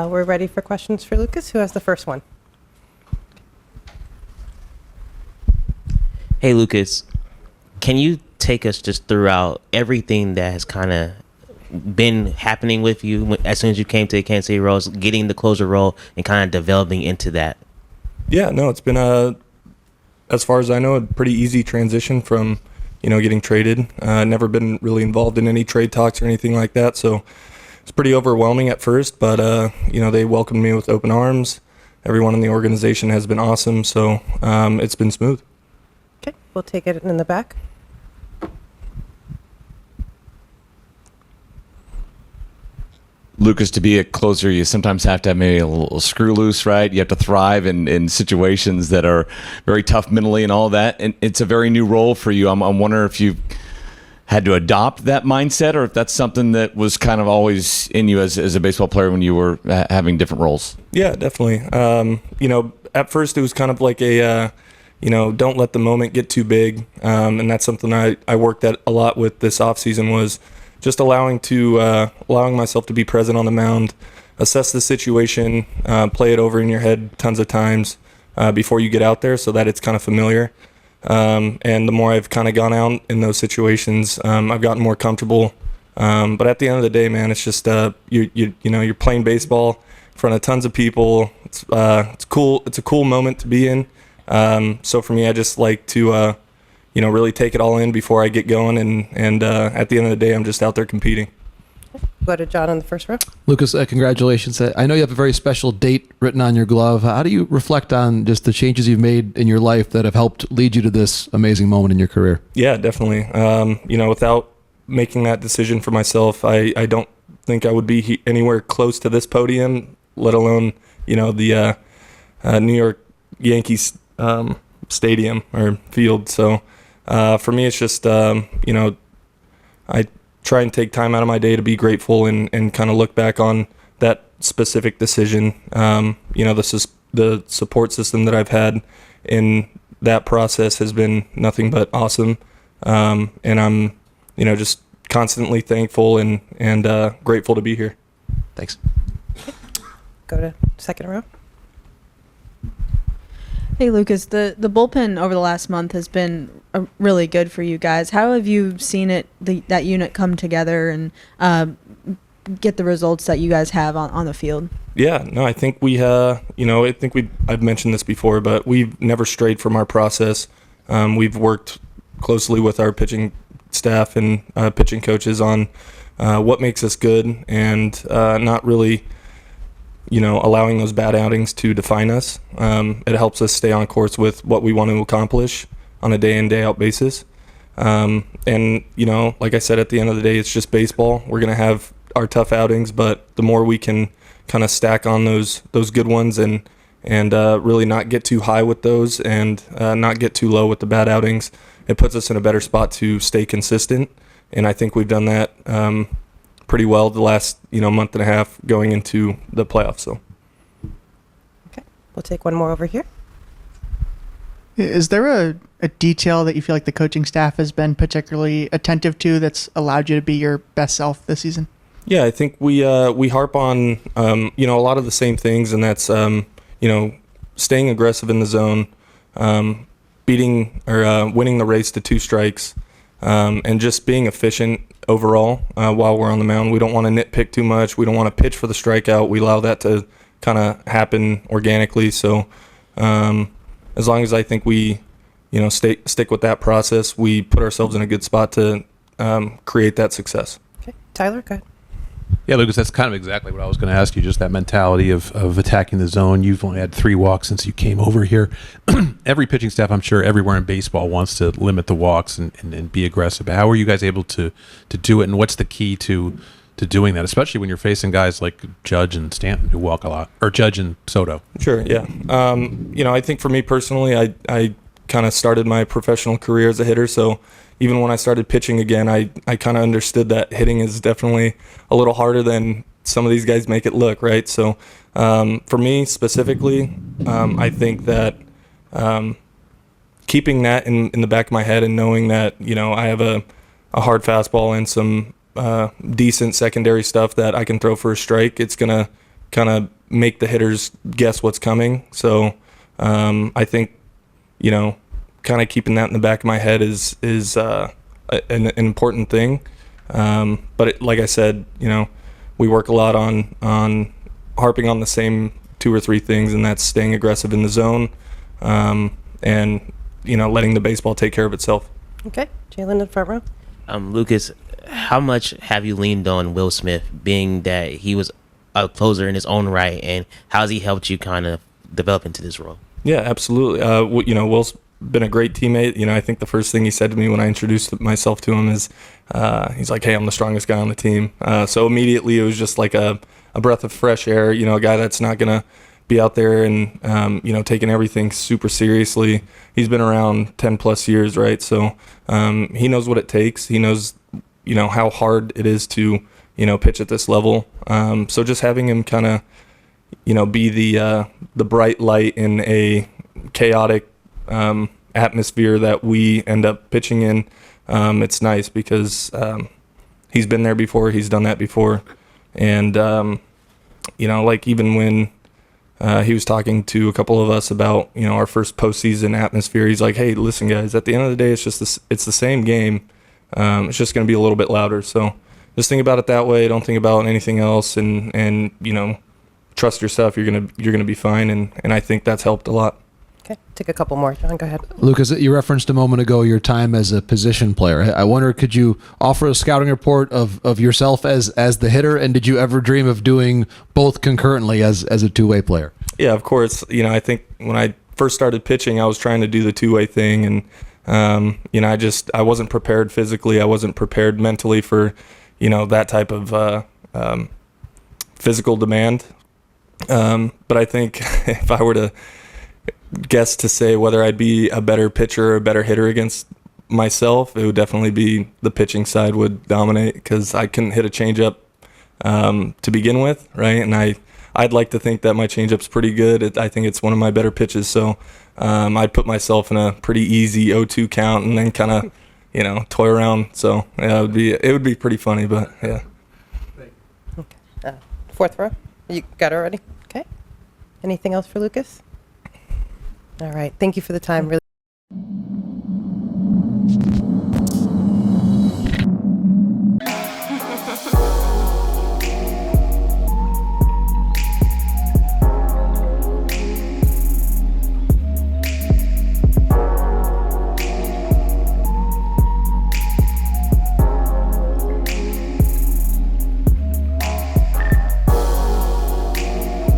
We're ready for questions for Lucas. Who has the first one? Hey, Lucas, can you take us just throughout everything that has kind of been happening with you as soon as you came to the Kansas City Royals, getting the closer role and kind of developing into that? Yeah, no, it's been as far as I know, a pretty easy transition from, getting traded. Never been really involved in any trade talks or anything like that, so it's pretty overwhelming at first, but, they welcomed me with open arms. Everyone in the organization has been awesome, so it's been smooth. Okay, we'll take it in the back. Lucas, to be a closer, you sometimes have to have maybe a little screw loose, right? You have to thrive in situations that are very tough mentally and all that. And it's a very new role for you. I'm wondering if you had to adopt that mindset or if that's something that was kind of always in you as a baseball player when you were having different roles. Yeah, definitely. At first it was kind of like a, don't let the moment get too big. And that's something I worked at a lot with this offseason was just allowing myself to be present on the mound, assess the situation, play it over in your head tons of times before you get out there so that it's kind of familiar. And the more I've kind of gone out in those situations, I've gotten more comfortable. But at the end of the day, man, it's just you're playing baseball in front of tons of people. It's cool. It's a cool moment to be in. So for me, I just like to really take it all in before I get going. And at the end of the day, I'm just out there competing. Go to John on the first row. Lucas, congratulations. I know you have a very special date written on your glove. How do you reflect on just the changes you've made in your life that have helped lead you to this amazing moment in your career? Yeah, definitely. Without making that decision for myself, I don't think I would be anywhere close to this podium, let alone, the New York Yankees stadium or field. So for me, it's just, I try and take time out of my day to be grateful and kind of look back on that specific decision. The support system that I've had in that process has been nothing but awesome. And I'm, just constantly thankful and grateful to be here. Thanks. Go to second row. Hey, Lucas, the bullpen over the last month has been really good for you guys. How have you seen that unit come together and get the results that you guys have on the field? Yeah, no, I think I've mentioned this before, but we've never strayed from our process. We've worked closely with our pitching staff and pitching coaches on what makes us good and not really allowing those bad outings to define us. It helps us stay on course with what we want to accomplish on a day in, day out basis. And, like I said, at the end of the day, it's just baseball. We're going to have our tough outings, but the more we can kind of stack on those good ones and really not get too high with those and not get too low with the bad outings, it puts us in a better spot to stay consistent. And I think we've done that pretty well the last month and a half going into the playoffs. So Okay, we'll take one more over here. Is there a detail that you feel like the coaching staff has been particularly attentive to that's allowed you to be your best self this season? Yeah, I think we harp on a lot of the same things, and that's staying aggressive in the zone, beating or winning the race to 2 strikes, and just being efficient overall while we're on the mound. We don't want to nitpick too much. We don't want to pitch for the strikeout. We allow that to kind of happen organically. So as long as I think we stick with that process, we put ourselves in a good spot to create that success. Okay, Tyler, go ahead. Yeah, Lucas, that's kind of exactly what I was going to ask you, just that mentality of attacking the zone. You've only had 3 walks since you came over here. Every pitching staff, I'm sure, everywhere in baseball wants to limit the walks and be aggressive. How are you guys able to do it, and what's the key to doing that, especially when you're facing guys like Judge and Stanton who walk a lot, or Judge and Soto? Sure, yeah. I think for me personally, I kind of started my professional career as a hitter, so even when I started pitching again, I kind of understood that hitting is definitely a little harder than some of these guys make it look, right? So for me specifically, I think that keeping that in the back of my head and knowing that, I have a hard fastball and some decent secondary stuff that I can throw for a strike, it's going to kind of make the hitters guess what's coming. So I think, kind of keeping that in the back of my head is an important thing. But like I said, we work a lot on harping on the same 2 or 3 things, and that's staying aggressive in the zone, and letting the baseball take care of itself. Okay, Jalen in the front row. Lucas, how much have you leaned on Will Smith, being that he was a closer in his own right, and how has he helped you kind of develop into this role? Yeah, absolutely. Will's been a great teammate. I think the first thing he said to me when I introduced myself to him is, he's like, "Hey, I'm the strongest guy on the team." So immediately it was just like a breath of fresh air. A guy that's not gonna be out there and taking everything super seriously. He's been around 10 plus years, right? So he knows what it takes. He knows how hard it is to pitch at this level. So just having him kind of be the bright light in a chaotic atmosphere that we end up pitching in, it's nice because he's been there before. He's done that before. And like even when he was talking to a couple of us about our first postseason atmosphere, he's like, "Hey, listen, guys. At the end of the day, it's the same game. It's just going to be a little bit louder. So just think about it that way. Don't think about anything else, and trust yourself. You're gonna be fine." And I think that's helped a lot. Okay, take a couple more. John, go ahead. Lucas, you referenced a moment ago your time as a position player. I wonder, could you offer a scouting report of yourself as the hitter, and did you ever dream of doing both concurrently as a two-way player? Yeah, of course. I think when I first started pitching, I was trying to do the two-way thing, and I wasn't prepared physically. I wasn't prepared mentally for that type of physical demand. But I think if I were to guess to say whether I'd be a better pitcher or a better hitter against myself, it would definitely be the pitching side would dominate, because I couldn't hit a changeup to begin with, right? And I'd like to think that my changeup's pretty good. I think it's one of my better pitches, so I'd put myself in a pretty easy 0-2 count and then kind of toy around. So yeah, it would be pretty funny, but yeah. Fourth row. You got it already? Okay. Anything else for Lucas? All right. Thank you for the time. Really